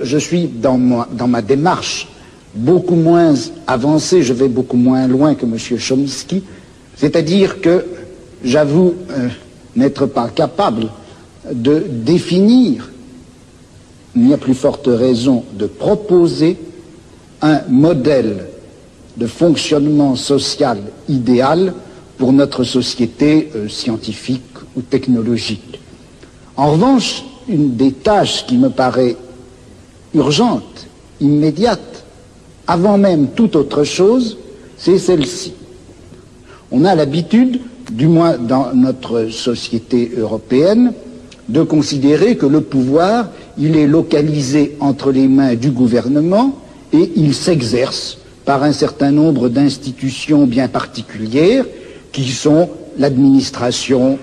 je suis dans ma démarche beaucoup moins avancée, je vais beaucoup moins loin que M. Chomsky, c'est-à-dire que j'avoue n'être pas capable de définir, il n'y a plus forte raison de proposer un modèle de fonctionnement social idéal pour notre société scientifique ou technologique. En revanche, une des tâches qui me paraît urgente, immédiate, avant même toute autre chose, c'est celle-ci. On a l'habitude, du moins dans notre société européenne, de considérer que le pouvoir, il est localisé entre les mains du gouvernement et il s'exerce par un certain nombre d'institutions bien particulières qui sont l'administration,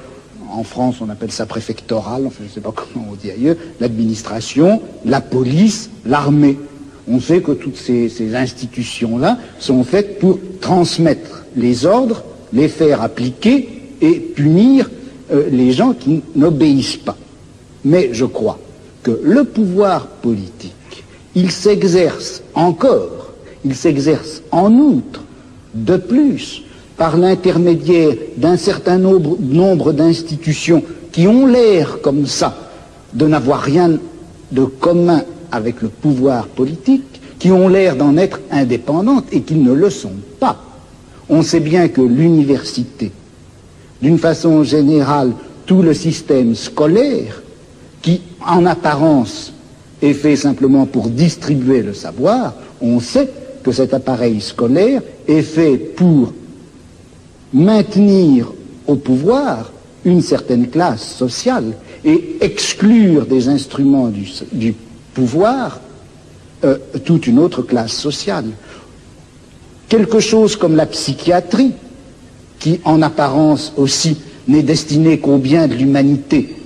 en France on appelle ça préfectorale, enfin je ne sais pas comment on dit ailleurs, l'administration, la police, l'armée. On sait que toutes ces institutions-là sont faites pour transmettre les ordres, les faire appliquer et punir les gens qui n'obéissent pas. Mais je crois que le pouvoir politique, il s'exerce encore, il s'exerce en outre, de plus, par l'intermédiaire d'un certain nombre d'institutions qui ont l'air comme ça de n'avoir rien de commun avec le pouvoir politique, qui ont l'air d'en être indépendantes et qui ne le sont pas. On sait bien que l'université, d'une façon générale, tout le système scolaire, qui en apparence est fait simplement pour distribuer le savoir, on sait que cet appareil scolaire est fait pour maintenir au pouvoir une certaine classe sociale et exclure des instruments du pouvoir toute une autre classe sociale. Quelque chose comme la psychiatrie, qui en apparence aussi n'est destinée qu'au bien de l'humanité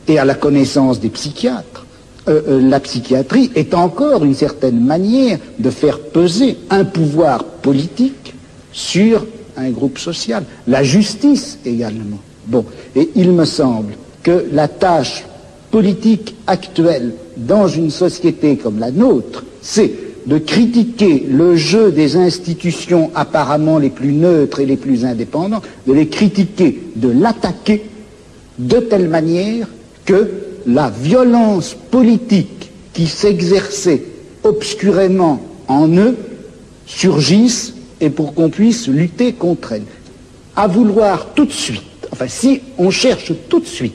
et à la connaissance des psychiatres, la psychiatrie est encore une certaine manière de faire peser un pouvoir politique sur un groupe social. La justice également. Bon, et il me semble que la tâche politique actuelle dans une société comme la nôtre, c'est de critiquer le jeu des institutions apparemment les plus neutres et les plus indépendantes, de les critiquer, de l'attaquer de telle manière que la violence politique qui s'exerçait obscurément en eux surgisse et pour qu'on puisse lutter contre elle. À vouloir tout de suite, enfin si on cherche tout de suite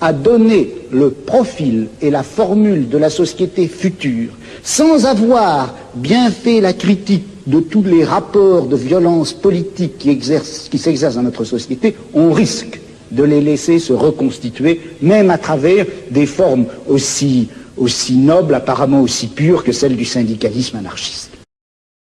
à donner le profil et la formule de la société future, sans avoir bien fait la critique de tous les rapports de violence politique qui s'exercent dans notre société, on risque de les laisser se reconstituer, même à travers des formes aussi nobles, apparemment aussi pures que celles du syndicalisme anarchiste.